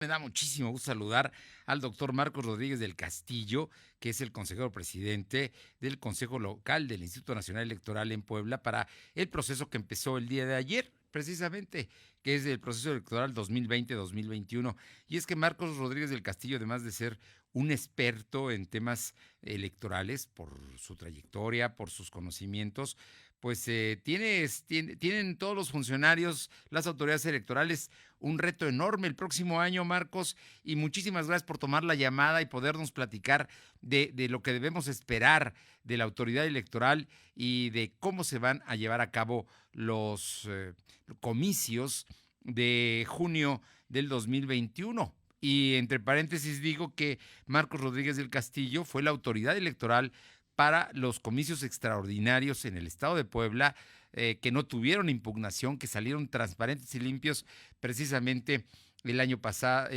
Me da muchísimo gusto saludar al doctor Marcos Rodríguez del Castillo, que es el consejero presidente del Consejo Local del Instituto Nacional Electoral en Puebla para el proceso que empezó el día de ayer, precisamente, que es el proceso electoral 2020-2021. Y es que Marcos Rodríguez del Castillo, además de ser un experto en temas electorales por su trayectoria, por sus conocimientos, pues tienen todos los funcionarios, las autoridades electorales un reto enorme el próximo año, Marcos, y muchísimas gracias por tomar la llamada y podernos platicar de lo que debemos esperar de la autoridad electoral y de cómo se van a llevar a cabo los comicios de junio del 2021. Y entre paréntesis digo que Marcos Rodríguez del Castillo fue la autoridad electoral para los comicios extraordinarios en el estado de Puebla, que no tuvieron impugnación, que salieron transparentes y limpios precisamente el año pasado,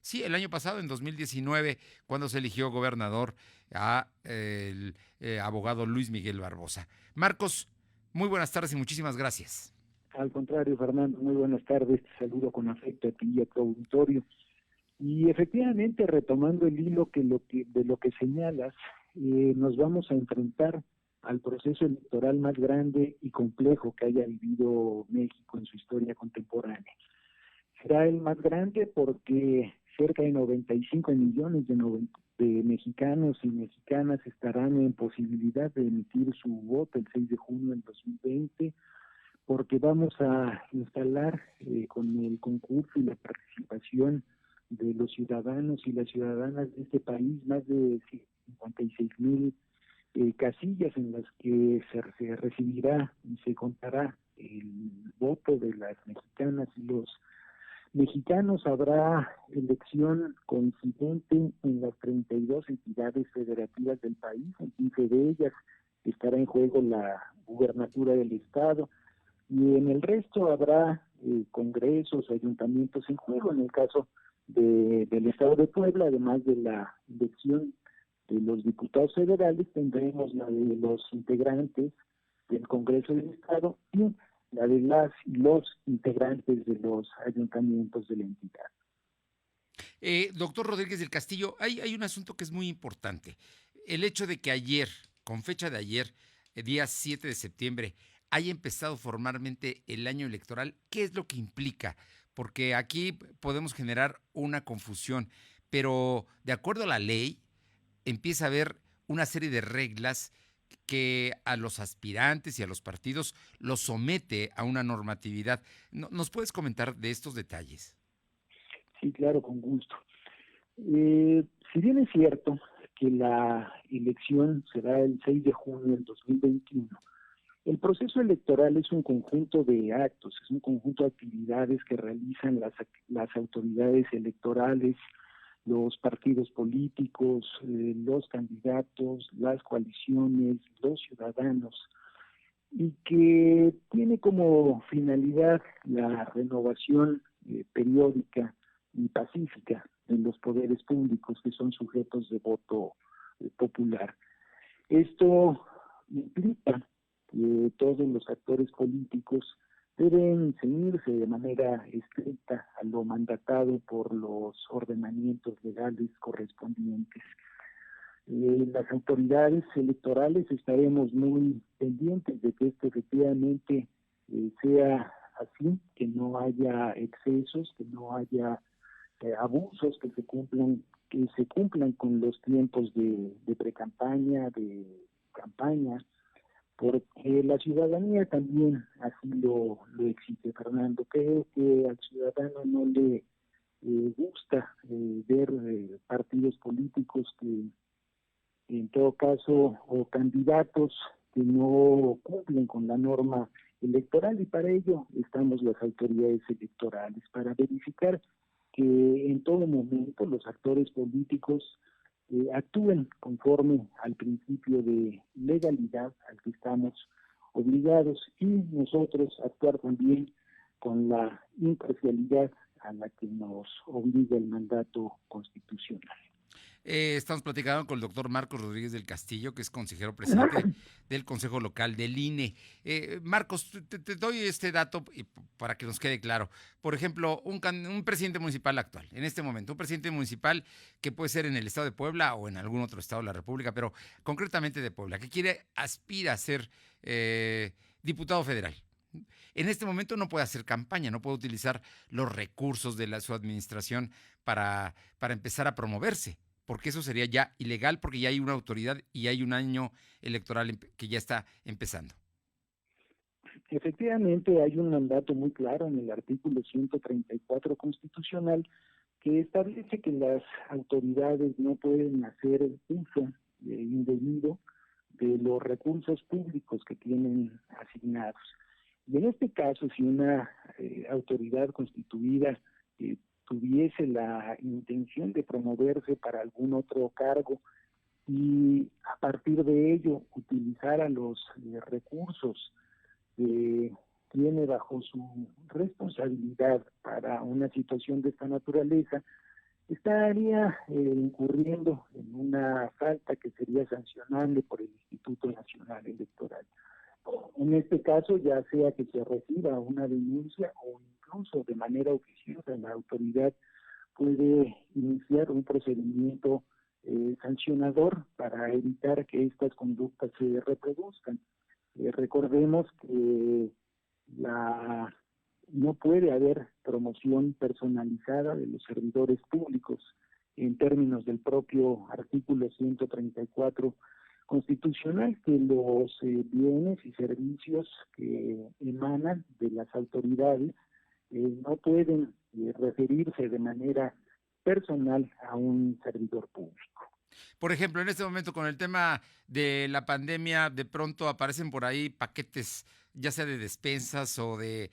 sí, el año pasado, en 2019, cuando se eligió gobernador a el abogado Luis Miguel Barbosa. Marcos, muy buenas tardes y muchísimas gracias. Al contrario, Fernando, muy buenas tardes, te saludo con afecto a ti y a tu auditorio. Y efectivamente, retomando el hilo de lo que señalas, nos vamos a enfrentar al proceso electoral más grande y complejo que haya vivido México en su historia contemporánea. Será el más grande porque cerca de 95 millones de mexicanos y mexicanas estarán en posibilidad de emitir su voto el 6 de junio del 2020, porque vamos a instalar con el concurso y la participación de los ciudadanos y las ciudadanas de este país más de 56,000 casillas en las que se recibirá y se contará el voto de las mexicanas y los mexicanos. Habrá elección coincidente en las 32 entidades federativas del país. En 15 de ellas estará en juego la gubernatura del estado, y en el resto habrá congresos, ayuntamientos en juego. En el caso del estado de Puebla, además de la elección de los diputados federales, tendremos la de los integrantes del Congreso del Estado y la de las y los integrantes de los ayuntamientos de la entidad. Doctor Rodríguez del Castillo, hay un asunto que es muy importante. El hecho de que ayer, con fecha de ayer, día 7 de septiembre, haya empezado formalmente el año electoral, ¿qué es lo que implica? Porque aquí podemos generar una confusión, pero de acuerdo a la ley, empieza a haber una serie de reglas que a los aspirantes y a los partidos los somete a una normatividad. ¿Nos puedes comentar de estos detalles? Sí, claro, con gusto. Si bien es cierto que la elección será el 6 de junio del 2021, el proceso electoral es un conjunto de actos, es un conjunto de actividades que realizan las autoridades electorales, los partidos políticos, los candidatos, las coaliciones, los ciudadanos, y que tiene como finalidad la renovación periódica y pacífica de los poderes públicos que son sujetos de voto popular. Esto implica que todos los actores políticos deben ceñirse de manera estricta a lo mandatado por los ordenamientos legales correspondientes. Las autoridades electorales estaremos muy pendientes de que esto efectivamente sea así, que no haya excesos, que no haya abusos, que se cumplan con los tiempos de pre-campaña, de campaña, porque la ciudadanía también así lo exige, Fernando. Creo que al ciudadano no le gusta ver partidos políticos que en todo caso, o candidatos que no cumplen con la norma electoral, y para ello estamos las autoridades electorales, para verificar que en todo momento los actores políticos actúen conforme al principio de legalidad al que estamos obligados, y nosotros actuar también con la imparcialidad a la que nos obliga el mandato constitucional. Estamos platicando con el doctor Marcos Rodríguez del Castillo, que es consejero presidente del Consejo Local del INE. Marcos, te doy este dato para que nos quede claro. Por ejemplo, un presidente municipal actual, en este momento, un presidente municipal que puede ser en el estado de Puebla o en algún otro estado de la República, pero concretamente de Puebla, que aspira a ser diputado federal. En este momento no puede hacer campaña, no puede utilizar los recursos de su administración para empezar a promoverse, porque eso sería ya ilegal, porque ya hay una autoridad y hay un año electoral que ya está empezando. Efectivamente, hay un mandato muy claro en el artículo 134 constitucional que establece que las autoridades no pueden hacer uso indebido de los recursos públicos que tienen asignados. Y en este caso, si una autoridad constituida tuviese la intención de promoverse para algún otro cargo y a partir de ello utilizara los recursos que tiene bajo su responsabilidad para una situación de esta naturaleza, estaría incurriendo en una falta que sería sancionable por el Instituto Nacional Electoral. En este caso, ya sea que se reciba una denuncia o incluso de manera oficiosa, la autoridad puede iniciar un procedimiento sancionador para evitar que estas conductas se reproduzcan. Recordemos que no puede haber promoción personalizada de los servidores públicos en términos del propio artículo 134 constitucional, que los bienes y servicios que emanan de las autoridades no pueden referirse de manera personal a un servidor público. Por ejemplo, en este momento con el tema de la pandemia, de pronto aparecen por ahí paquetes, ya sea de despensas o de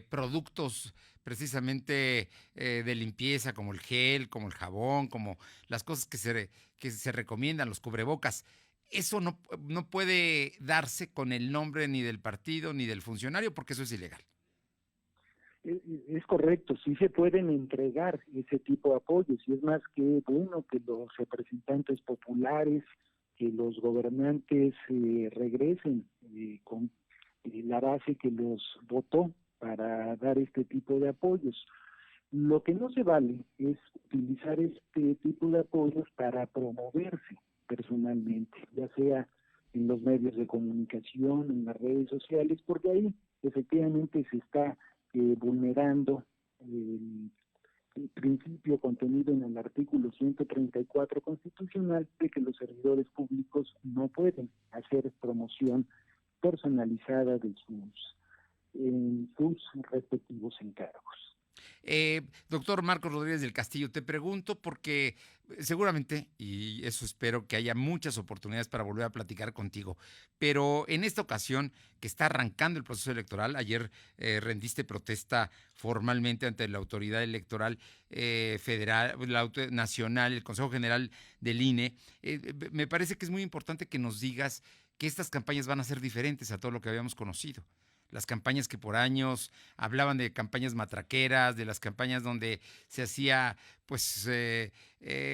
productos precisamente de limpieza, como el gel, como el jabón, como las cosas que se recomiendan, los cubrebocas. Eso no puede darse con el nombre ni del partido ni del funcionario, porque eso es ilegal. Es correcto, sí se pueden entregar ese tipo de apoyos y es más que bueno que los representantes populares, que los gobernantes regresen con la base que los votó para dar este tipo de apoyos. Lo que no se vale es utilizar este tipo de apoyos para promoverse personalmente, ya sea en los medios de comunicación, en las redes sociales, porque ahí efectivamente se está vulnerando el principio contenido en el artículo 134 constitucional de que los servidores públicos no pueden hacer promoción personalizada de sus respectivos encargos. Doctor Marcos Rodríguez del Castillo, te pregunto porque seguramente, y eso espero, que haya muchas oportunidades para volver a platicar contigo, pero en esta ocasión que está arrancando el proceso electoral, ayer rendiste protesta formalmente ante la autoridad electoral federal, nacional, el Consejo General del INE, me parece que es muy importante que nos digas que estas campañas van a ser diferentes a todo lo que habíamos conocido. Las campañas que por años hablaban de campañas matraqueras, de las campañas donde se hacía pues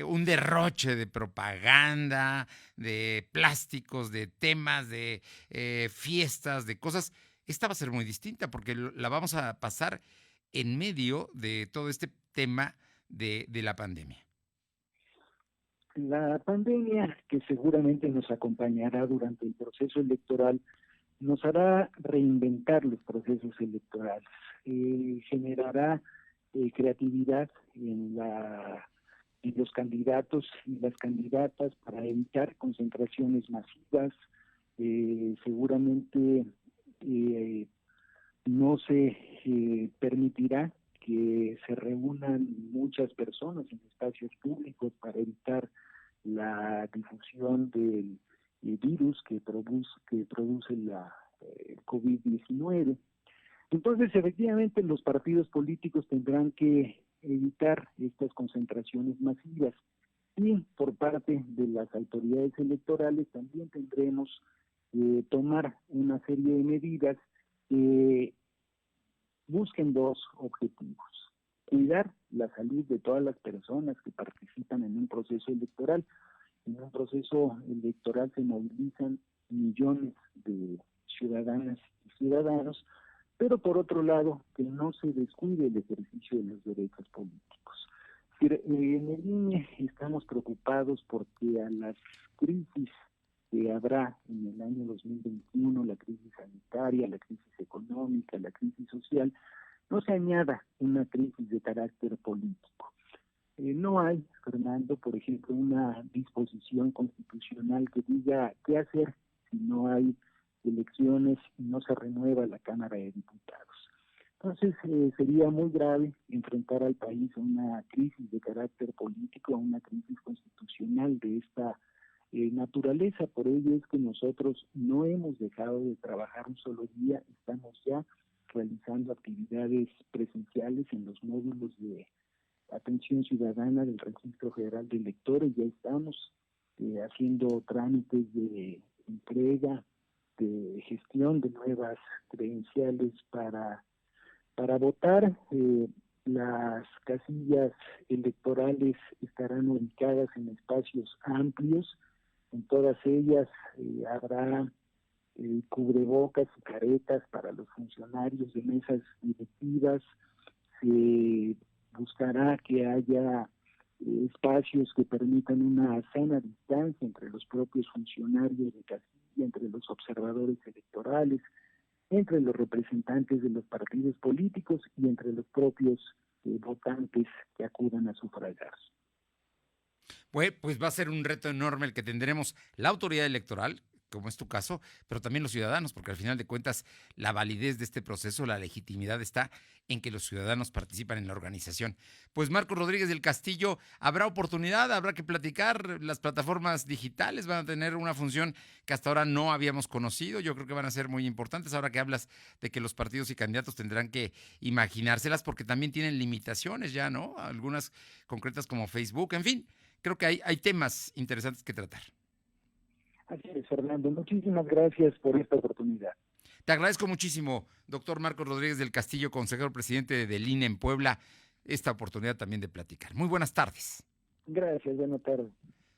un derroche de propaganda, de plásticos, de temas, de fiestas, de cosas. Esta va a ser muy distinta porque la vamos a pasar en medio de todo este tema de la pandemia. La pandemia, que seguramente nos acompañará durante el proceso electoral, nos hará reinventar los procesos electorales, generará creatividad en los candidatos y las candidatas para evitar concentraciones masivas, seguramente no se permitirá que se reúnan muchas personas en espacios públicos para evitar la difusión del virus que produce la COVID-19. Entonces, efectivamente, los partidos políticos tendrán que evitar estas concentraciones masivas y por parte de las autoridades electorales también tendremos que tomar una serie de medidas que busquen dos objetivos. cuidar la salud de todas las personas que participan en un proceso electoral. En un proceso electoral se movilizan millones de ciudadanas y ciudadanos, pero por otro lado, que no se descuide el ejercicio de los derechos políticos. En el INE estamos preocupados porque a las crisis que habrá en el año 2021, la crisis sanitaria, la crisis económica, la crisis social, no se añada una crisis de carácter político. No hay, Fernando, por ejemplo, una disposición constitucional que diga qué hacer si no hay elecciones y no se renueva la Cámara de Diputados. Entonces, sería muy grave enfrentar al país a una crisis de carácter político, a una crisis constitucional de esta naturaleza. Por ello es que nosotros no hemos dejado de trabajar un solo día, estamos ya realizando actividades presenciales en los módulos de atención ciudadana del Registro Federal de Electores, ya estamos haciendo trámites de entrega, de gestión de nuevas credenciales para votar. Las casillas electorales estarán ubicadas en espacios amplios, en todas ellas habrá cubrebocas y caretas para los funcionarios de mesas directivas, se buscará que haya espacios que permitan una sana distancia entre los propios funcionarios de casilla, entre los observadores electorales, entre los representantes de los partidos políticos y entre los propios votantes que acudan a sufragar. Pues va a ser un reto enorme el que tendremos la autoridad electoral, como es tu caso, pero también los ciudadanos, porque al final de cuentas la validez de este proceso, la legitimidad está en que los ciudadanos participan en la organización. Pues Marcos Rodríguez del Castillo, habrá oportunidad, habrá que platicar, las plataformas digitales van a tener una función que hasta ahora no habíamos conocido, yo creo que van a ser muy importantes, ahora que hablas de que los partidos y candidatos tendrán que imaginárselas porque también tienen limitaciones ya, ¿no? Algunas concretas como Facebook, en fin, creo que hay temas interesantes que tratar. Así es, Fernando. Muchísimas gracias por esta oportunidad. Te agradezco muchísimo, doctor Marcos Rodríguez del Castillo, consejero presidente del INE en Puebla, esta oportunidad también de platicar. Muy buenas tardes. Gracias, buenas tardes.